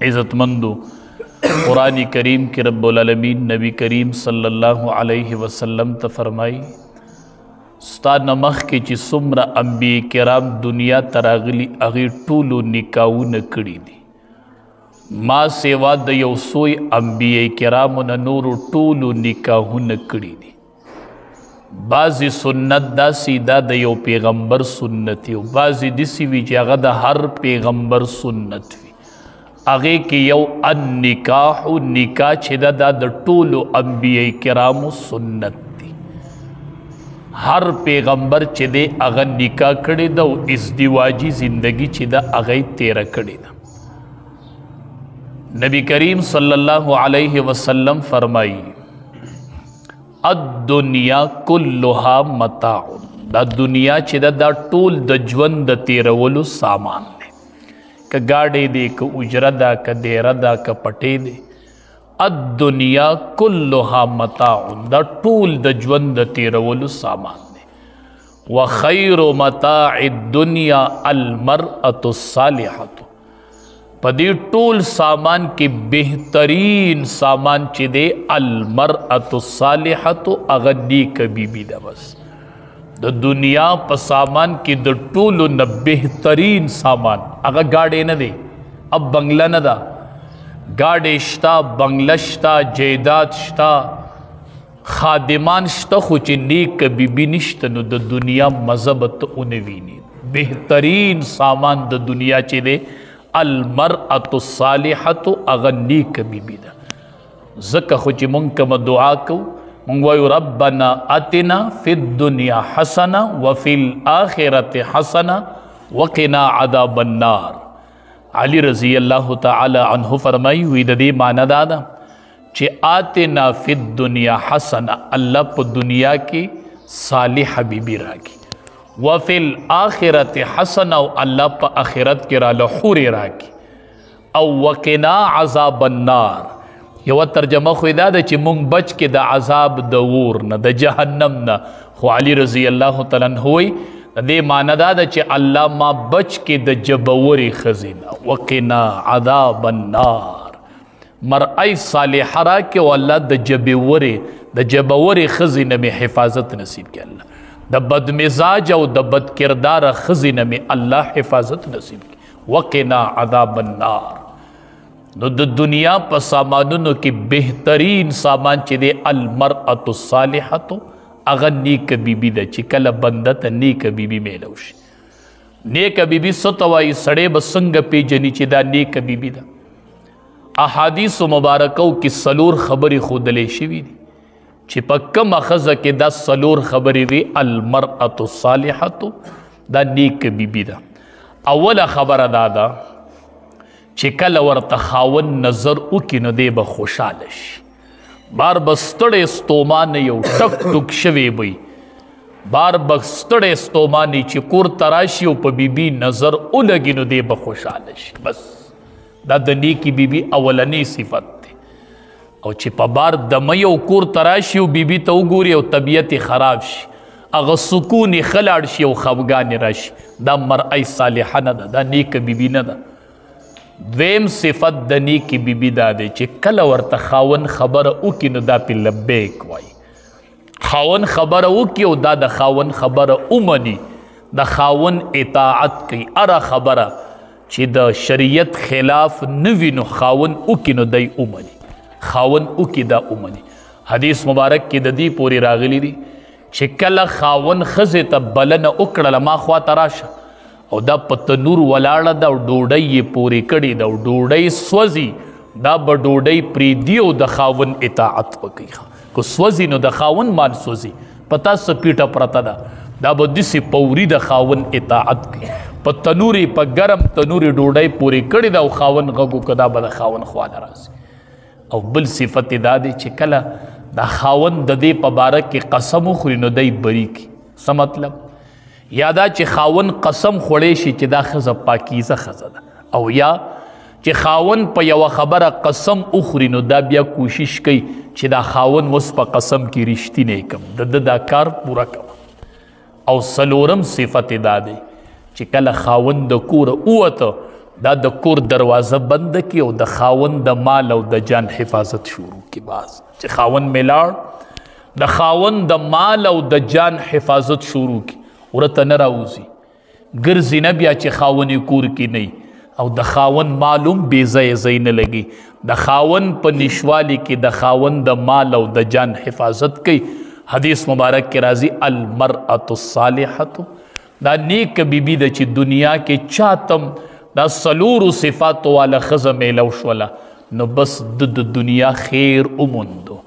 इज़्ज़तमंदो कुरान करीम के रब्बुल आलमीन नबी करीम सल्लल्लाहु अलैहि वसल्लम त फरमाई स्ता नमख के ची सुमरा अंबिया किराम दुनिया तरागली अगी टूलू निकाऊ न कड़ी दी माँ सेवा द यौ सोई अंबिया किराम न नूर टूलू निकाऊ न कड़ी दी बाजी सुन्नत दा सीधा द यौ पैगंबर सुन्नत यो बाजी दिसी वी जागा द हर पैगंबर सुन्नत वी आगे की यौ अन निकाह निकाह छिदा दा द टूलू अंबिया किराम सुन्नत हर पैगंबर चिदे अगर निकाह कड़े दो इज़्दिवाजी जिंदगी चिदा अगई तेरा कड़े दा नबी करीम सल्लल्लाहु अलैहि वसल्लम फरमाई अद्दुनिया कुल्लुहा मताउन दा दुनिया चिदा दा टूल द ज्वन द तेरा वलु सामान दे का गाड़े दे का उजरा दा का देरा दा का पटे दे अद्दुनिया कुल्लुहा मताउन दा टूल द ज्वन द तेरवलु सामान दे व खैरु मताइद दुनिया अलमरअतु सालिहतु पदी टूल सामान की बेहतरीन सामान चिदे अलमरअतु सालिहतु अगनी कभी भी दा बस द दुनिया प सामान की द टूल न बेहतरीन सामान अगर गाड़े न दे अब बंगला न दा गाड़े श्ता बंगलश्ता जायदाद श्ता खादिमान श्ता खुच नीक बीबी निश्त नु द दुनिया मजबत उनवीनी बेहतरीन सामान द दुनिया चिदे अलमरअतु सालिहतु अगर नीक बीबी दा ज़का खुच मुंकम दुआ को मंगवायु रब्बना अतिना फिद दुनिया हसना व फिल आखिरति हसना वक़िना अज़ाबन नार अली रज़ी अल्लाह ताला अन्हु फरमाई हुई दे माना दादा चे आते ना फिद दुनिया हसना अल्लाह प दुनिया की सालिह बीबी रागी व फिल आखिरत हसना अल्लाह प आखिरत के रा लहूर रागी औ वक़िना अज़ाबन नार यह तर्जमा खुदा चे मुंग बच के द अज़ाब दऊर न द जहन्नम न खु अली रज़ी अल्लाह ताला अन्हु दे मानदा द चे अल्लाह मा बच के द जबवरी खजीना वक़िना अज़ाबन नार मरअई सालिहरा के अल्लाह द जबवरी खजीना में हिफाजत नसीब के अल्लाह द बदमिजाज और द बद किरदार खजीना में अल्लाह हिफाजत नसीब के वक़िना अज़ाबन नार द दुनिया प सामानुन की बेहतरीन सामान चिदे अलमरअतु सालिहतु अगर नीक बीबी द चिकल बंदत नीक बीबी मेलौश नेक बीबी सतवाई सड़े बसंग पे जनी चिदा नेक बीबी दा अहादीस मुबारकों की सलूर खबरी खुदले शिवी दी चिपक्कम अखज़ के दा सलूर खबरी वी अलमरअतु सालिहतु दा नीक बीबी दा अवल खबर दादा चिकल वर्त खावन नजर उकिन दे ब खुशालश बार बस्तड़े स्तोमाने यौ टक टुक शवे बई बार बस्तड़े स्तोमानी चिकुर तराशियों प बीबी नजर उलगिन दे बखुशालश बस दादनी की बीबी अवलनी सिफत थे और चिपा बार दमयो कुर तराशियों बीबी तो गुरी और तबीयत खराब शी अगर सुकून खलाड़ शी और खफगान राशि दा मरअई सालिहा न दा नीक बीबी न दा द्वेम सिफत दनी की बीबी दादे चे कल वर्त खावन खबर उकिन दा पि लब्बैक वाई खावन खबर उकी दा द खावन खबर उमनी द खावन इताअत की अरा खबर चे द शरीयत खिलाफ नवीन खावन उकिन दई उमनी खावन उकी दा उमनी हदीस मुबारक की ददी पूरी रागली दी चे कल खावन खजे तब बलन उकड़ल मा ख्वा तराशा और दा पतनूर वलाड़ा दा डोडई ये पूरी कड़ी दा डोडई स्वजी दा बडोडई प्रीदियो द खावन इताअत पकी को स्वजी नो द खावन मान स्वजी पता सपीटा प्रता दा बदिसी पौरी द खावन इताअत की पतनूरी प गरम तनूरी डोडई पूरी कड़ी दा खावन गगु कदा बद खावन ख्वाला रासी और बल सिफत दादी चिकला दा खावन ददे पबारक के कसम खुरी नो दई बरी की स मतलब यादा चे खावन कसम खोड़े शी चे दा खज़ पाकीज़ा खज़दा और या चे खावन प यव खबर कसम उखरी नो दा बिया कोशिश कई चे दा खावन वस प कसम की रिश्ती नहीं कम दा कार पूरा कम और सलोरम सिफत दादे चे कल खावन द कूर उवत دا د کور دروازه بند کی او د خاوند د مال او د جان حفاظت شروع کی. باز چې خاوند میلاړ د خاوند د مال او د جان حفاظت شروع کی ورته نه راوځي ګرځي نه بیا چې خاوند کور کی نه او د خاوند معلوم بې ځای نه لګي د خاوند په نشوالي کې د خاوند د مال او د جان حفاظت کوي. حدیث مبارک کې راځي المرأة الصالحة دا نیک بیبي د چې دنیا کې چاتم دا سلورو صفاتو والا ښځه میلو شوله نو بس د دنیا خیر وموندو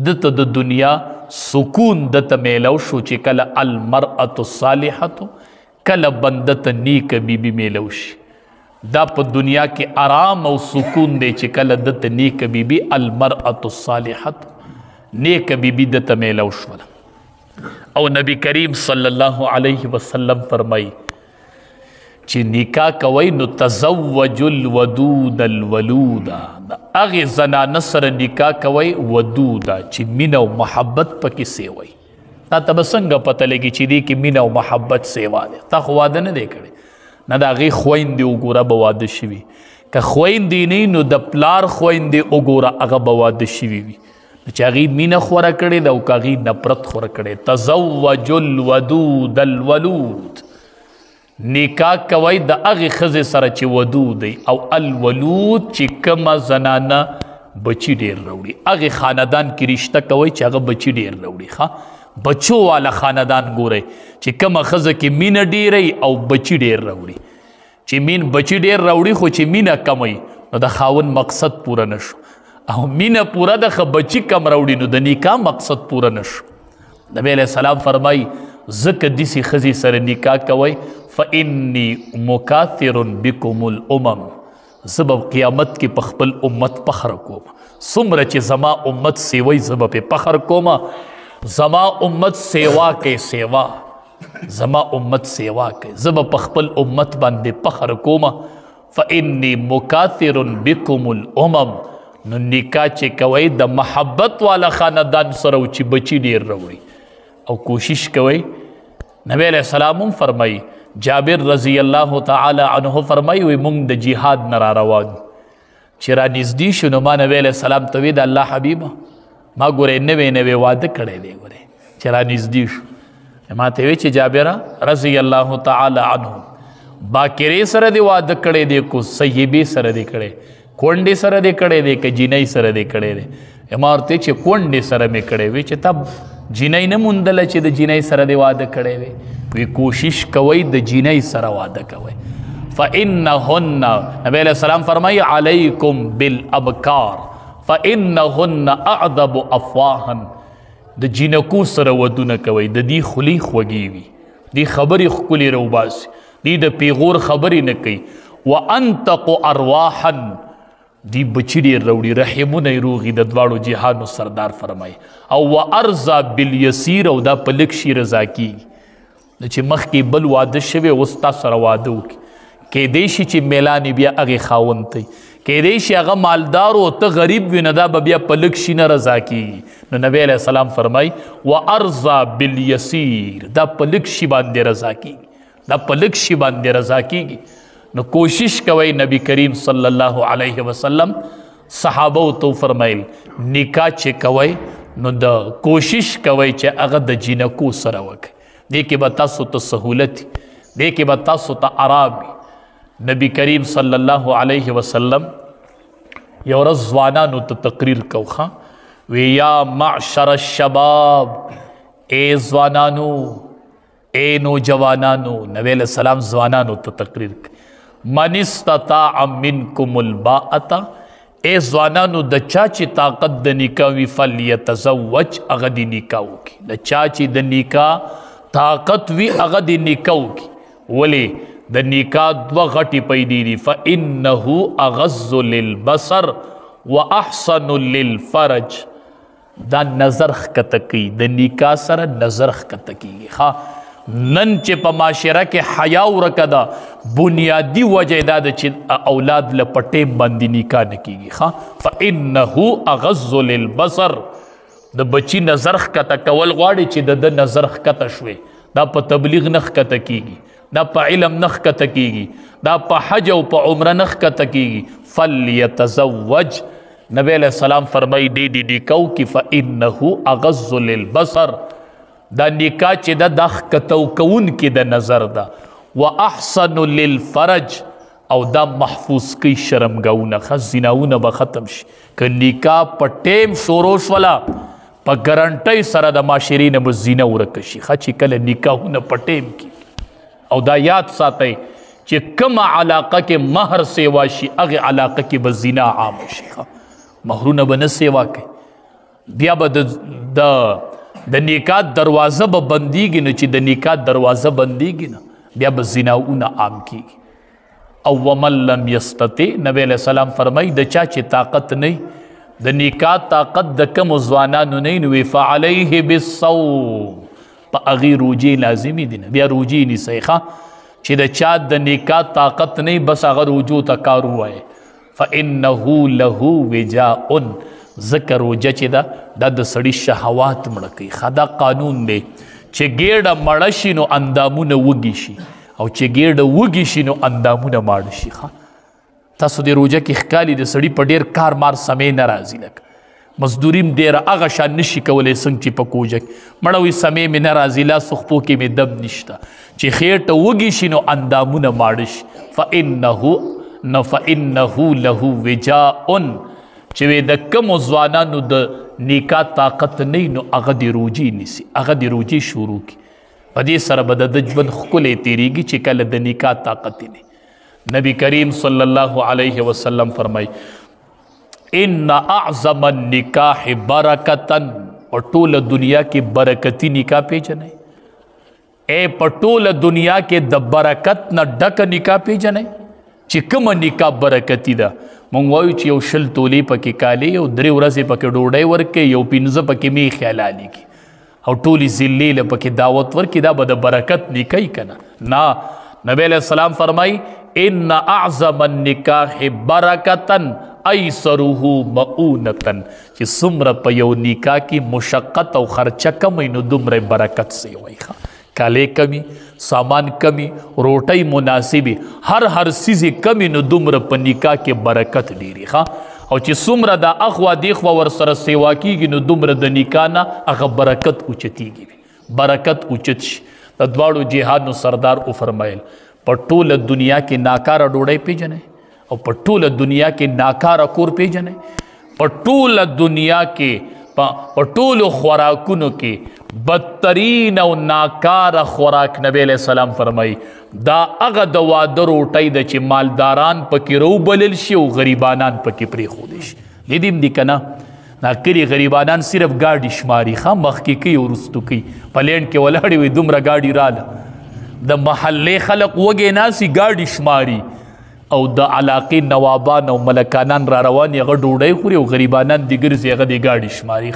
دته د دنیا سکون دته میلو شو چې کله المرأة الصالحة کله بنده ته نیک بیبي میلو شي دا په دنیا کې آرام او سکون دی چې کله دته نیک بیبي المرأة الصالحة نیک بیبي دته میلو شوله. او نبی کریم صلی الله علیه وسلم فرمای چې نکاح کوي نو تزوج الودود الولودا دا هغې زنانه سره نکاح کوي ودودا چې مینه او محبت پکې سیوي. تا ته به څنګه پته لګي چې دې کې مینه او محبت سیوا دی؟ تا خو واده نه دی کړی نه د هغې خویندې وګوره به واده شوي که خویندې نه نو د پلار خویندې وګوره هغه به واده شوي وي چې هغې مینه خوره کړې ده او که هغې نفرت خوره کړې. تزوج الودود الولود نکاح کوي د هغې ښځې سره چې ودود دی او الولود چې کومه زنانه بچي ډېر راوړي هغې خاندان کې رشته کوي چې هغه بچي ډېر راوړي بچو والا خاندان ګورئ چې کومه ښځه کې مینه ډېری او بچي ډېر راوړي چې بچي ډېر راوړي خو چې مینه کموي نو د خاوند مقصد پوره نشو او مینه پوره د ښه بچي کم راوړي نو د نکاح مقصد پوره نشو. نبی علیہ السلام فرمایي ځکه داسې ښځې سره نکاح کوئ فإني مکاثر بکم الامم زه به قیامت کې په خپل امت فخر کوم څومره چې زما امت سیوی زه به پې فخر کوم زما امت سیوا کوي سیوا زما امت سیوا کوي زه به په خپل امت باندې فخر کوم. فإني مکاثر بکم الامم نو نکاح چې کوئ د محبت والا خاندان سره و چې بچي ډېر راوړي او کوشش کوئ. نبی علیہ السلام هم فرمایي جابر رضی الله تعالی عنه فرمایي وی مونږ د جهاد نه را روان چې را نږدې شو نو ما نبی علیہ السلام ته وی د الله حبیبه ما ګورې نوی واده کړی دی ګورې چې را نږدې شو ما ته وی چې جابره رضی الله تعالی عنه باکرې سره دی واده کړی دی کو صیبې سره دی کړی کونډې سره دی کړی دی که جینۍ سره دی کړی دی ما ورته چې کونډې سره مې کړی وی چې تا جینۍ نه موندله چې د جینۍ سره دی واده کړی وی وی کوشش کوئ د جینۍ سره واده کوئ. فإنهن نبی علیہ السلام فرمایي علیکم بالابکار فإنهن اعذب افواها د جینکو سره ودونه کوئ د دې خولي خوږې وي دې خبرې ښکلې راوباسي دې د پیغور خبرې نه کوي. وانتق ارواحا دی بچی ډېر راوړي رحمونه یې روغي د دواړو جهانو سردار فرمایي. او وارضا بالیسیر او دا په لږ شي رضا کېږي چې مخکې بل واده شوی اوس تا سره واده وکړي کیدای شي چې میلانې بیا هغې خاوند ته کیدای شي هغه مالدار او ته غریب وي نو دا به بیا په لږ شي نه رضا کېږي. نو نبی علیہ السلام فرمایي وارضا بالیسیر دا په لږ شي باندې رضا کېږي دا په لږ شي باندې رضا کېږي. نو کوشش کوئ نبی کریم صلی الله علیه وسلم صحابو تو فرمایل نکاح چې کوئ نو د کوشش کوئ چې هغه د جینکو سره وکړئ دې کې به تاسو ته سهولت دې کې به تاسو ته آرام. نبی کریم صلی الله علیه وسلم یو ورځ ځوانانو ته تقریر کوخه وی یا معشر الشباب اے ځوانانو اے نوجوانانو نبی علیہ السلام ځوانانو ته تقریر کوي من استطاع منکم الباءة اے ځوانانو د چا چې طاقت د نکاح وي فلیتزوج هغه د نکاح وکړي د چا چې د نکاح طاقت وی هغه د نکاح وکړي ولې د نکاح دوه غټې پیدې دي فإنه اغض للبصر واحسن للفرج دا نظر ښکته کوي د نکاح سره نظر ښکته کېږي. نن چې په معاشره کې حیا ورکه ده بنیادي وجه دا ده چې اولاد له په ټیم باندې نکاح نه کېږي. فإنه اغض للبصر د بچی نظر ښکته کول غواړي چې د نظر ښکته شوی دا په تبلیغ نه ښکته کېږي دا په علم نخ کته کیږي، دا په حج او په عمره نخ کته کیږي. فلیتزوج، نبی علیہ السلام فرمائی دی نکاو کی فإنه اغض للبصر، دا نکاح چې دا دخ کتو کون کی دا نظر دا، واحسن للفرج، او دا محفوظ کی شرمگاونه خز زناونه به ختم شي. که نکاح په ټیم شروع شولا په ګرانټۍ سره د معاشرې نه به زینه ورکه شي. ښه چې کله نکاحونه په ټیم کې، او دا یاد ساتئ چې کومه علاقه کې مهر سیوا شي هغې علاقه کې به زینا عام شي. مهرونه به نه سیوا کوي، بیا به د نکاح دروازه به بندیږي نه، چې د نکاح دروازه بندیږي نه بیا به زیناونه عام کیږي. او ومن لم یستطع، نبی علیہ السلام فرمائی د چا چې طاقت نه د نکاح طاقت د کم ځوانانو نه نو فعلیه بالصوم، په هغې روجې لازمي دي. بیا روجې نیسئ چې د چا د نکاح طاقت نه بس هغه روجو ته کار ووایي. فانه له وجاء، ځکه روجه چې ده دا د سړي شهوات مړه کوي. ښه دا قانون دی چې ګېډه مړه شي نو اندامونه وږي شي، او چې ګېډه وږي شي نو اندامونه ماړه شي. تاسو د روجه کې ښکالي د سړي په ډېر کار مار سمې نه راځي، لکه مزدوري م ډېره هغه شان نشي کولی څنګه چې په کوجه کې مړه وي سمې مې نه راځي، لاس خپو کې مې دم نشته. چې خېټه وږي شي نو اندامونه ماړه شي. فإنه له وجاء، چې د کومو ځوانانو د نکاح طاقت نه نو هغه د روجې نیسي، هغه د روجې شروع کړي. په دې سره به د ژوند ښکلی تېرېږي چې کله د نکاح طاقت نه. نبی کریم صلی الله علیه وسلم فرمای ان اعظم النکاح برکتا، په ټوله دنیا کې برکتی نکاح پیژنئ. په ټوله دنیا کې د برکت نه ډکه نکاح پیژنئ چې کومه نکاح برکتی ده. مونږ وایو چې یو 20 تولې پکې کالي، یو 3 ورځې پکې ډوډۍ ورکړي، یو 15 پکې میخې حلالېږي، او ټولې ضلې له پکې دعوت ورکړي. دا به د برکت نکاح که نه؟ نه، نبی علیہ السلام فرمای ان اعظم النکاح برکتا ایسره مؤونتا، چې څومره په یو نکاح کې مشقت او خرچه کمی نو دومره برکت سی وای. کالی کمی، سامان کمی، روټۍ مناسبی، هر سیز کمی نو دومره په نکاح کې برکت ډیری. او چې څومره دا اخوا دیخوا ورسره سیوا کیږي نو دومره د نکاح نه هغه برکت اوچتیږي، برکت اوچت شي. د دواړو جهادو سردار او فرمایل په ټوله دنیا کې ناکاره ډوډۍ پیژنئ، او په ټوله دنیا کې ناکاره کور پیژنئ. په ټوله دنیا کې په ټولو خوراکونو کې بدترین او ناکاره خوراک نبی علیہ السلام فرمایي دا هغه د واده روټۍ ده چې مالداران پکې روبلل شي او غریبانان پکې پرېښودی شي. لیدیم دي که نه؟ ناکري غریبانان صرف ګاډي شماري، مخکې کوي او وروستو کوي. په لینډ کې ولاړې وي دومره ګاډي راله، د محلې خلق وږې ناسي ګاډي شماري، او د علاقې نوابان او ملکانان را روان هغه ډوډۍ خوري او غریبانان دي ګرځي هغه د ګاډي شماري.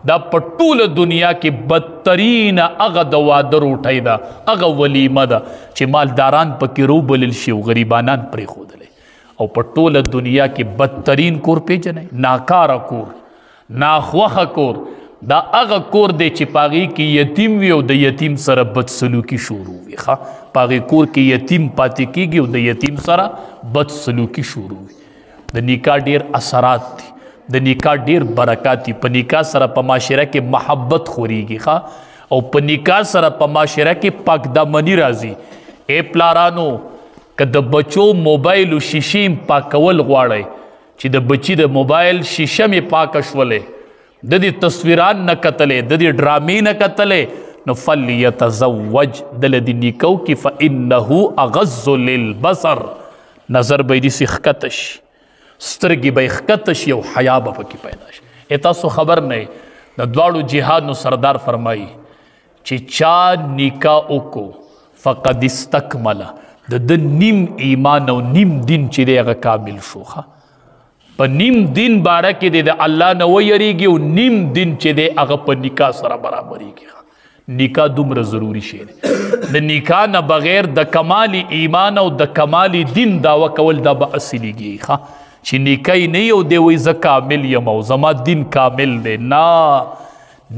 دا په ټوله دنیا کې بدترین هغه د واده روټۍ ده، هغه ولیمه ده چې مالداران پکې روبلل شي او غریبانان پرېښودلی. او په ټوله دنیا کې بدترین کور پیژنئ؟ ناکاره کور، ناخوښه کور. دا هغه کور دی چې په هغې کې یتیم وي او د یتیم سره بدسلوکي شروع وي. په هغې کور کې یتیم پاتې کېږي او د یتیم سره بدسلوکي شروع وي. د نکاح ډېر اثرات دي، د نکاح ډېر برکات دي. په نکاح سره په معاشره کې محبت خورېږي، او په نکاح سره په معاشره کې پاکدامني راځي. پلارانو که د بچو موبایل و شیشې پاکول غواړئ، چې د بچي د موبایل شیشه مې پاکه شولې، د دې تصویران نه کتلې، د دې ډرامې نه کتلې، نو فلیتزوج، دله د نکاح کې فانه اغض للبصر، نظر به یې داسې ښکته شي، سترګې به یې ښکته شي او حیا به پکې پیدا شي. تاسو خبر نه د دواړو جهادو سردار فرمایي چې چا نکاح وکړو فقد استکمله، د نیم ایمان او نیم دین چې دی هغه کامل شو. په نیم دین باره کې د الله نه ویریږي او نیم دین چې دی هغه په نکاح سره برابرېږي. نکاح دومره ضروري شی دی. د نکاح نه بغیر د کمال ایمان او د کمال دین دعوه کول دا به اصلیږي. چې نکاح نه یو دی وایي زه کامل یم او زما دین کامل دی، نه،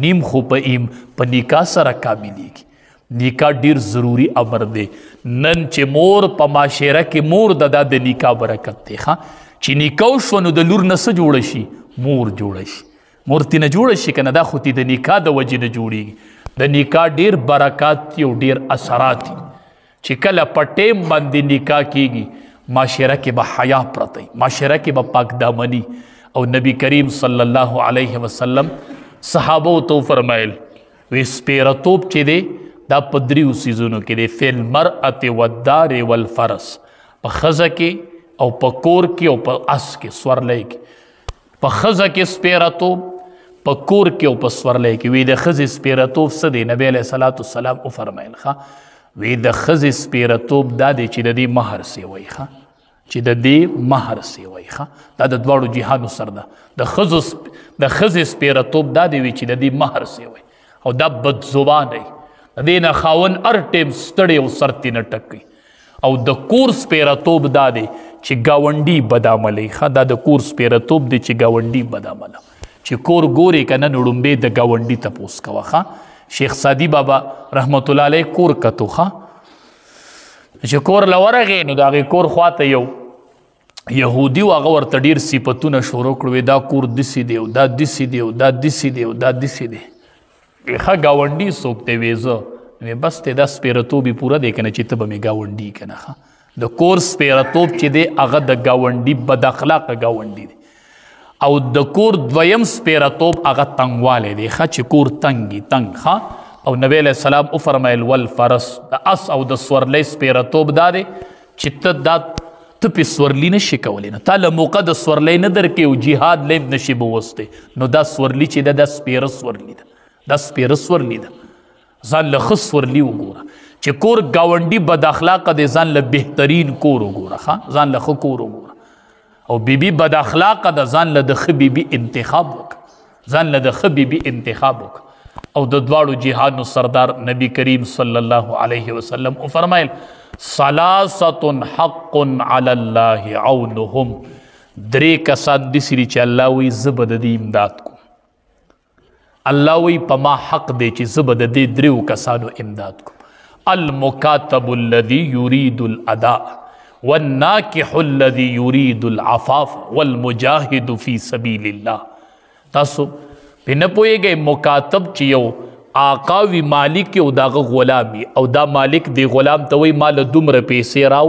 نیم خو په نکاح سره کاملیږي. نکاح ډیر ضروری امر دی. نن چې مور په معاشره کې مور د نکاح برکت دی چې نکاح شو نو د لور نه څه جوړه شي؟ مور جوړه شي. مور تې نه جوړه شي که نه دا خو د نکاح د وجې نه جوړېږي. د نکاح ډیر برکات دي او ډیر اثرات دي چې کله په ټیم باندې نکاح کېږي معاشره کې به حیا پرته وي، معاشره کې به پاک دامني. او نبی کریم صلی الله علیه وسلم صحابو ته فرمایل وی سپیرتوب چې دی دا په دریو څیزونو کې دی، فی المرأة والدار والفرس، په ښځه کې او په کور کې او په اس کې سورلی کې. په ښځه کې سپیرتوب، په کور کې او په سورلی کې. وی د ښځې سپیرتوب څه دی؟ نبی علیه صلات وسلام وفرمیل وی د ښځې سپیرتوب دا دی چې د دې مهر سیوی چې د دې مهر سیوی دا د دواړو جهانو سر ده. د ښځې سپیرتوب دا دی وی چې د دې مهر سیوی او دا بد زبانه د دې نه خاوند هر ټیم ستړی او سر ترې نه ټکوي. او د کور سپیرتوب دا دی چې ګاونډي بد عملی. دا د کور سپیرتوب دی چې ګاونډي بد عمله، چې کور ګورې که نه نو ړومبې د ګاونډي تپوس کوه. شیخ سادي بابا رحمت الله علیه کور کتو چې کور له ورغې نو د هغې کور خواته یو یهودي و، هغه ورته ډېر صفتونه شروع کړو، دا کور داسې دی او دا داسې دی او دا داسې دی او دا داسې دی. ښه ګاونډي څوک دی؟ وی زه. بس دی دا سپیرتوب یې پوره دی که نه چې ته به مې ګاونډي که نه. د کور سپیرتوب چې دی هغه د ګاونډي بد اخلاقه ګاونډي دی. او د کور دویم سپیرتوب هغه تنګوالی دی چې کور تنګي تنګ. او نبی علیه السلام وفرمیل والفرس، د اس او د سورلی سپیرتوب دا دی چې ته پې سورلی نشي کولی، نه تا له موقع د سورلی نه درکې او جهاد لیم نشي بوستی، نو دا سورلی چې ده دا سپیره سورلی ده، دا سپیره سورلی ده. ځان له ښه سورلی وګوره چې کور ګاونډي بد اخلاقه دی، ځان له بهترین کور وګوره، ځان له ښه کور وګوره. او بیبي بد اخلاقه ده، ځان له د ښه بیبي انتخاب وکړه، ځان له د ښه بیبي انتخاب وکړه. او د دواړو جهانو سردار نبی کریم صلی الله علیه وسلم فرمایل ثلاثة حق علی الله عونهم، درې کسان داسې دي چې الله وایي زه به د دې امداد کوم. الله وایي په ما حق دی چې زه به د دې دریو کسانو امداد کوم. المکاتب الذي يريد الاداء والناکح الذي يريد العفاف والمجاهد في سبيل الله. تاسو پې نه پوهېږئ مکاتب چې یو آقا وي، مالک او داغه غلام وي، او دا مالک دی غلام ته وایي ما له دومره پیسې را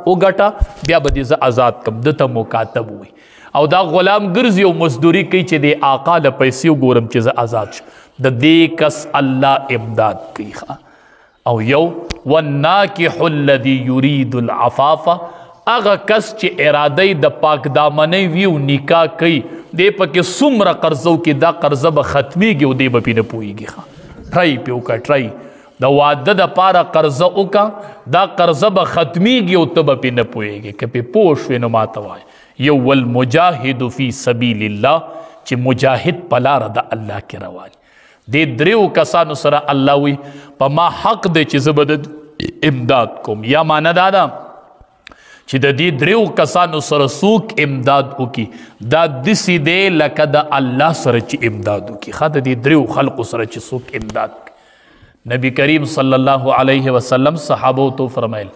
وګټه بیا به دې زه آزاد کړم، ده ته مکاتب وایي. او دا غلام ګرځي او مزدوري کوي چې د آقا له پیسې وګورم چې زه آزاد شم. د دې کس الله امداد کوي. او یو والناکح الذي يريد العفاف، هغه کس چې اراده د پاک دامنۍ وي او نکاح کوي، دی پکې څومره قرضو کې دا قرضه به ختمیږي او دی به پې نه پوهېږي. ټرای پې وکړه، ټرای د واده دپاره قرضه وکړه، دا قرضه به ختمیږي او ته به پې نه پوهېږي. که پې پوه شوې نو ماته وایه. یو والمجاهد فی سبیل الله، چې مجاهد په لاره د الله کې روان. دې دریو کسانو سره الله وی په ما حق دی چې زه به د امداد کوم. یا معنی دا ده چې د دې دریو کسانو سره څوک امداد وکړي دا داسې دی لکه د الله سره چې امداد وکړي. د دې دریو خلقو سره چې څوک امداد وکړي. نبی کریم صلی الله علیه وسلم صحابو ته فرمایل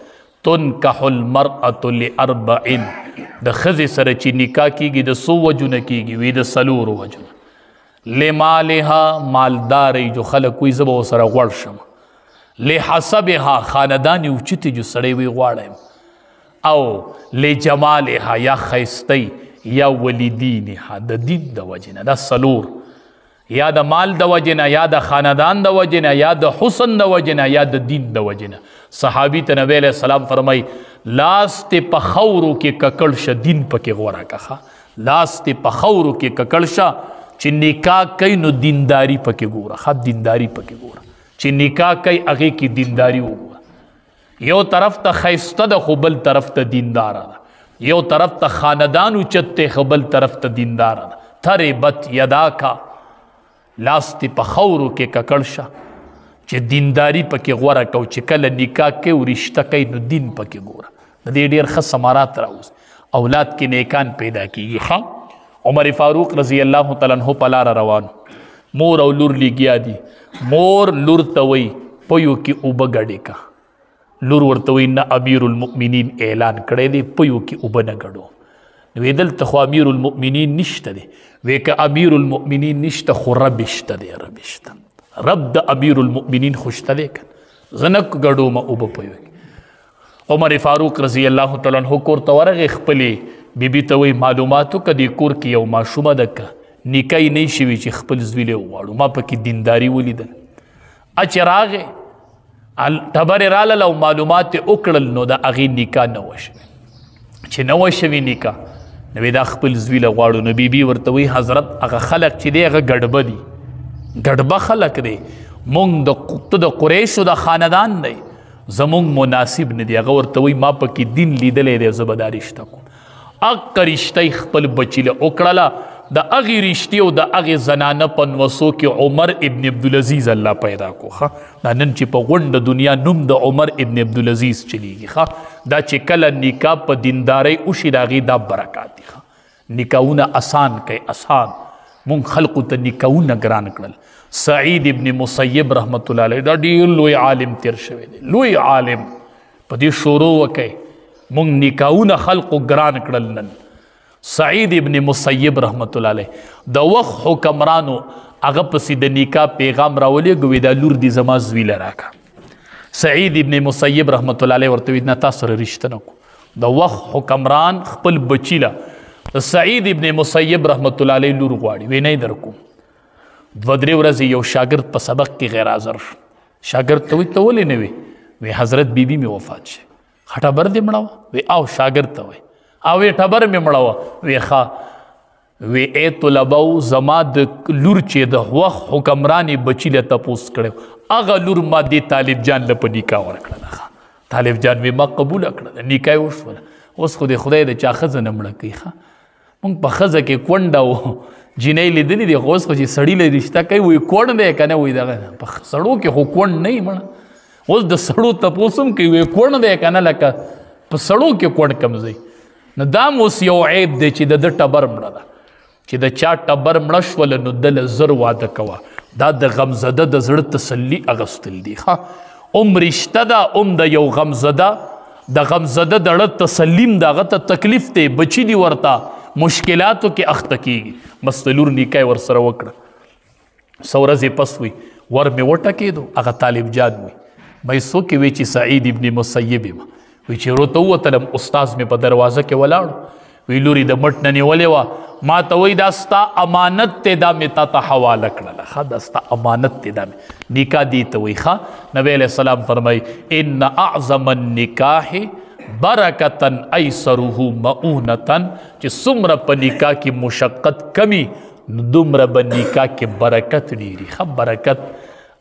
تنکح المرأة لاربع، د ښځې سره چې نکاح کېږي د څو وجونه کېږي؟ وی د څلورو وجونه. لمالها، مالداری جو خلق وی زه به ورسره غوړ شم. لحسبها، خاندان یې اوچتې جو سړی وی غواړم. او لجمالها، یا ښایستی، یا ولدینها، د دین د وجې نه. دا څلور، یا د مال د وجې نه، یا د خاندان د وجې نه، یا د حسن د وجې نه، یا د دین د وجې نه. صحابي ته نبی علیه السلام فرمایي لاس دې په خاورو کې ککړ شه، دین پکې غوره کړه. لاس دې په خاورو کې ککړ شه، چې نکاح کوي نو دینداری پکې ګوره، دینداری پکې ګوره. چې نکاح کوي هغې کې دینداری وګوره. یو طرف ته ښایسته ده خو بل طرف ته دینداره ده. یو طرف ته خاندان اوچت دی خو بل طرف ته دینداره ده. تربت یداکا، لاس دې په خاورو کې ککړ شه چې دینداری پکې غوره کو. چې کله نکاح کوي او رشته کوي نو دین پکې ګوره. د دې ډېر ښه ثمرات راوځي، اولاد کې نیکان پیدا کېږي. عمر فاروق رضی الله تعالی عنہ په لاره روان، مور او لور لګیا دي. مور لور ته وایي پيو کې اوبه ګډې کا. لور ورته وایي نه امیر المؤمنین اعلان کړی دی پيو کې اوبه نه ګډو. نو وی دلته خو امیر المؤمنین نشته دی. وی که امیر المؤمنین نشته خو رب شته دی. رب شته. رب د امیر المؤمنین خو شته دی که زه نه ګډوم اوبه پيو کې. عمر فاروق رضی الله تعالی عنہ کور ته ورغی خپلې بیبي ته وایي معلومات وکړه دې کور کې یو ماشومه ده که نکاح یې نه شوي چې خپل زوی له وغواړو ما پکې دینداري ولیدل. چې راغې ټبرې راغلل او معلومات یې وکړل نو د هغې نکاح نه وه شوې. چې نه وه شوې نکاح نو دا خپل زوی له غواړو. نو بیبي ورته وایي حضرت هغه خلک چې دی هغه ګډبه دي ګډبه خلک دی مونږ ته د قریشو د خاندان دی زمونږ مناسب نه دی. هغه ورته وایي ما پکې دین لیدلی دی زه به دا رشته کوم. هغه رشته یې خپل بچي له وکړله. د هغې رشتې او د هغې زنانه په نوسو کې عمر ابن عبدالعزیز الله پیدا کو. دا نن چې په غونډه دنیا نوم د عمر ابن عبدالعزیز چلیږي. دا چې کله نکاح په دیندارۍ وشي د هغې دا برکات دي. نکاحونه اسان کوي اسان. مونږ خلقو ته نکاحونه ګران کړل. سعید ابن مسیب رحمت الله علیه دا ډېر لوی عالم تیر شوی دی. لوی عالم په دې شروع وکئ مونږ نکاحونه خلقو ګران کړل. نن سعید ابن مسیب رحمت الله علیه د وخت حکمرانو هغه پسې د نکاح پیغام راولېږه وی دا لور دې زما زوی له راکړه. سعید ابن مسیب رحمت الله علیه ورته وی نه تا سره رشته نه کوو. د وخت حکمران خپل بچي له د سعید ابن مسیب رحمت الله علیه لور غواړي. وی نه یې در کوم. 2-3 ورځې یو شاګرد په سبق کې غیر حاضر شو. شاګرد ته وی ته ولې نه وی؟ وی حضرت بیبي مې وفات شي. ټبر دې مړه وه؟ وی او شاګرد ته وی او وی ټبر مې مړه وه. وی ښه وی ای طلباو زما د لور چې د وخت حکمرانې بچي له تپوس کړی هغه لور ما دې طالب جان له په نکاح ورکړله. طالب جان مې ما قبوله کړله نکاح یې وشوله. اوس خو دې خدای د چا ښځه نه مړه کوي. مونږ په ښځه کې کونډه و جینۍ لیدلي دي خو اوس خو چې سړي له رشته کوي وایي کونډ دی که نه وایي دغه په سړو کې خو کونډ نه وي مړه. اوس د سړو تپوس هم کوي وایي کونډ دی که نه لکه په سړو کې کونډ کم ځای. نو دا هم اوس یو عیب دی چې د ده ټبر مړه ده. چې د چا ټبر مړه شوله نو ده له زر واده کوه. دا د غمزده د زړه تسلي اغوستل دي. رشته ده د یو غمزده د غمزده د زړه تسلیم د هغه ته تکلیف دی بچي دي ورته مشکلاتو کې اخته کېږي. بس د لور نکاح یې ورسره وکړه. څو ورځې پس وی ور مې وټکېدو هغه طالب جان وی مې څوک وی چې سعید ابن مسیب یم. وی چې روته ووتلم استاز مې په دروازه کې ولاړو. وی لوري د مټ نه نیولې وه ما ته وایي دا ستا امانت دی دا مې تا ته حواله کړله. دا ستا امانت دی دا مې نکاح دی ته وایي. نبی علیه السلام فرمایي ان اعظم النکاح برکتن ایسره مؤونتن چې څومره په نکاح کې مشقت کمی نو دومره به نکاح کې برکت ډېري. برکت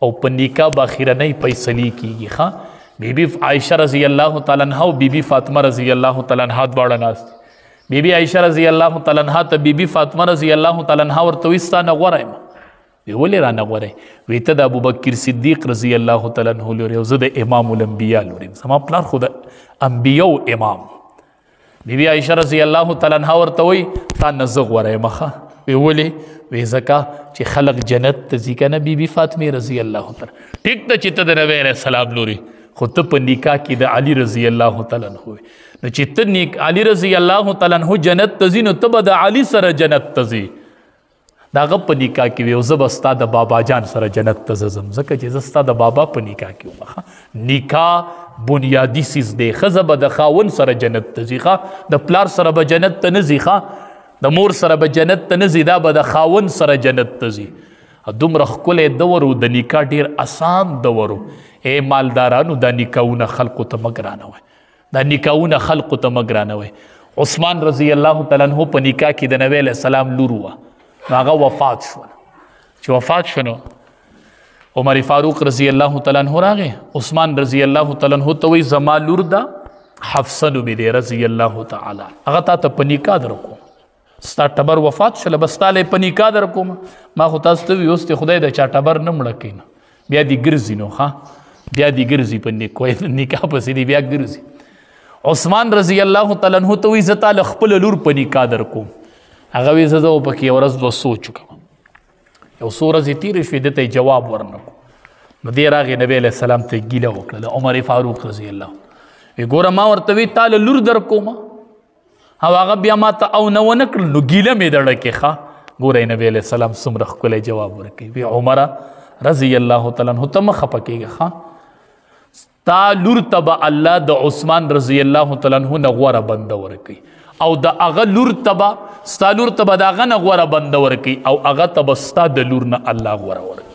او په نکاح به اخرنۍ فیصلې کېږي. بیبي عایشه رضی الله تعالی عنها او بیبي فاطمه رضی الله تعالی عنها دواړه ناست. بیبي عایشه رضی الله تعالی عنها ته بیبي فاطمه رضی الله تعالی عنها ورته وایي ستا نه غوره یم. وی ولې رانه غوره یې؟ وی ته د ابوبکر صدیق رضی الله تعالی عنه لور یې او زه د امام الانبیا لور یم. زما پلار خو د انبیاو امام. بیبي عایشه رضی الله تعالی عنها ورته وایي تا نه زه غوره یم. وی ولې؟ وی ځکه چې خلق جنت ته ځي که نه بیبي فاطمې رضی الله تعالی. ټیک ده چې ته د نبی علیه السلام لوري خو ته په نکاح کې د علي رضی الله تعالی عنه وي. نو چې ته علي رضی الله تعالی عنه جنت ته ځي نو ته به د علي سره جنت ته ځي. د هغه په نکاح کې وي او زه به ستا د بابا جان سره جنت ته ځم ځکه چې زه ستا د بابا په نکاح کې وم. نکاح بنیادي څیز دی. ښځه به د خاوند سره جنت ته ځي. د پلار سره به جنت ته نه ځي. د مور سره به جنت ته نه ځي. دا به د خاوند سره جنت ته ځي. دومره ښکلی دور و د نکاح ډېر اسان دور و. ای مالدارانو دا نکاحونه خلقو ته مه ګرانوئ. دا نکاحونه خلقو ته مه ګرانوئ. عثمان رضی الله تعالی عنه په نکاح کې د نبی علیه السلام لور وه. نو هغه وفات شوه. چې وفات شو نو عمر فاروق رضی الله تعالی عنه راغی. عثمان رضی الله تعالی عنه ته وایي زما لور ده حفصه نومې دی رضی الله تعالی. هغه تا ته په نکاح در کوم. ستا ټبر وفات شله بس تا له په نکاح در کوم. ما خو تاسو ته وي اوس دې خدای د چا ټبر نه مړه کوي. بیا دې ګرځي نو بیا دې ګرځي په نکاح پسې دې بیا ګرځي. عثمان رضی الله تعالی عنه ته وایي زه تا له خپله لور په نکاح در کوم. هغه وایي زه پکې یو ورځ دوه سوچ وکړم. یو څو ورځې تېرې شوې ده ته یې جواب ورنه کړو. نو دې راغې نبی علیه السلام ته ګیله وکړه د عمر فاروق رضی الله وی ګوره ما ورته وی تاله لور در کومه او هغه بیا ما ته او نه ونه کړل نو ګیله مې دړه کې ښه ګوره نبی علیه السلام څومره ښکلی جواب ورکوي وی عمره رضی الله تعالی عنه ته مه خفه کېږه ښه تا لور ته به الله د عثمان رضی الله تعالی عنه نه غوره بنده ورکوي او د هغه لور ته به ستا لور ته به د هغه نه غوره بنده ورکوي او هغه ته به ستا د لور نه الله غوره ورکوي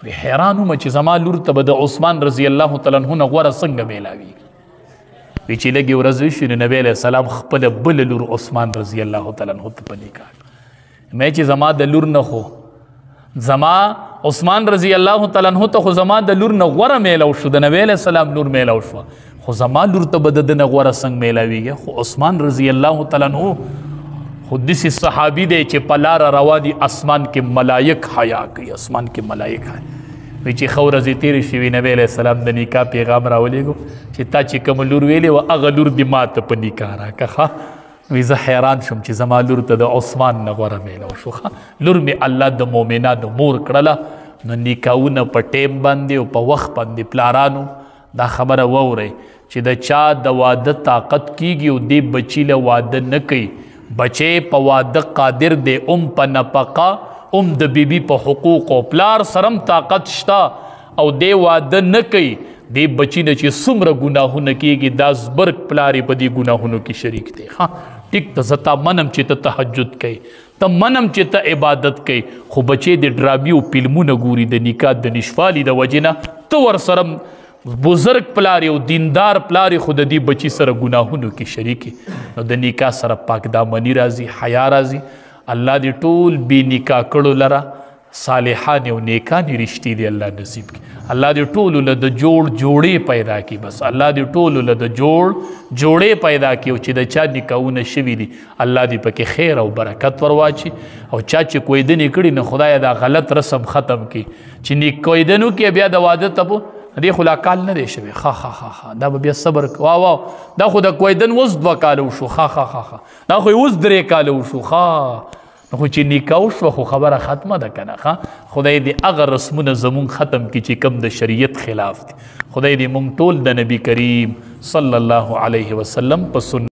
وی حیران وم چې زما لور ته به د عثمان رضی الله تعالی عنه نه غوره څنګه میلاوي وی چې لږې ورځ وشي نو نبی علیه السلام خپله بله لور عثمان رضی الله تعالی عنه ته په نکاح مې چې زما د لور نه خو زما عثمان رضی الله تعالی عنه ته خو زما د لور نه غوره میلاو شو د نبی علیه السلام لور میلاو شوه خو زما لور ته به د ده نه غوره څنګه میلاویږي خو عثمان رضی الله تعالی عنه خو داسې صحابي دی چې په لاره روا دي اسمان کې ملایک حیا کوي اسمان کې ملایک حیا وی چې ښه ورځې تېرې شوي نبی علیه السلام د نکاح پیغام راولېږو چې تا چې کومه لور ویلې وه هغه لور دې ما ته په نکاح راکړه ښه وی زه حیران شوم چې زما لور ته د عثمان نه غوره میلاو شو ښه لور مې الله د مؤمنانو مور کړله نو نکاحونه په ټیم باندې او په وخت باندې پلارانو دا خبره واورئ چې د چا د واده طاقت کیږي او دې بچي له واده نه کوي بچی په واده قادر دی په نفقه د بیبي په حقوق او پلار سرم طاقت شته او دې واده نه کوي دې بچي نه چې څومره ګناهونه کیږي دا زبرګ پلار یې په دې ګناهونو کې شریک دی ښه ټیک ته زه تا منم چې ته تهجد کوي ته منم چې ته عبادت کوي خو بچی د ډرامي او فلمونه ګوري د نکاح د نشوالي د وجې نه ته ورسره بزرگ پلاری او دیندار پلاری خود دی بچی سره گناهونو کې شریکی نو د نکاح سره پاک دامنی راځي حیا راځي الله دې ټول بی نکاح کړو لره صالحان او نیکان رشتې دی الله نصیب کی الله دې ټول له د جوړې پیدا کی بس الله دې ټول له د جوړې پیدا کی او چې د چا نکاحونه شوي دي الله دې پکې خیر او برکت ورواچي او چا چې کویدنې کړي نه خدای دا غلط رسم ختم کی چې کویدنو کې بیا د واده ته دې خو لا کال نه دی شوی ښه دا به بیا صبر واو دا خو د کویدن اوس 2 کاله وشو ښه دا خو اوس 3 کاله وشو ښه نو خو چې نکاح وشوه خو خبره ختمه ده که نه ښه خدای دې هغه رسمونه زمونږ ختم کړي چې کوم د شریعت خلاف دي خدای دې مونږ ټول د نبي کریم صلی الله علیه وسلم په سنت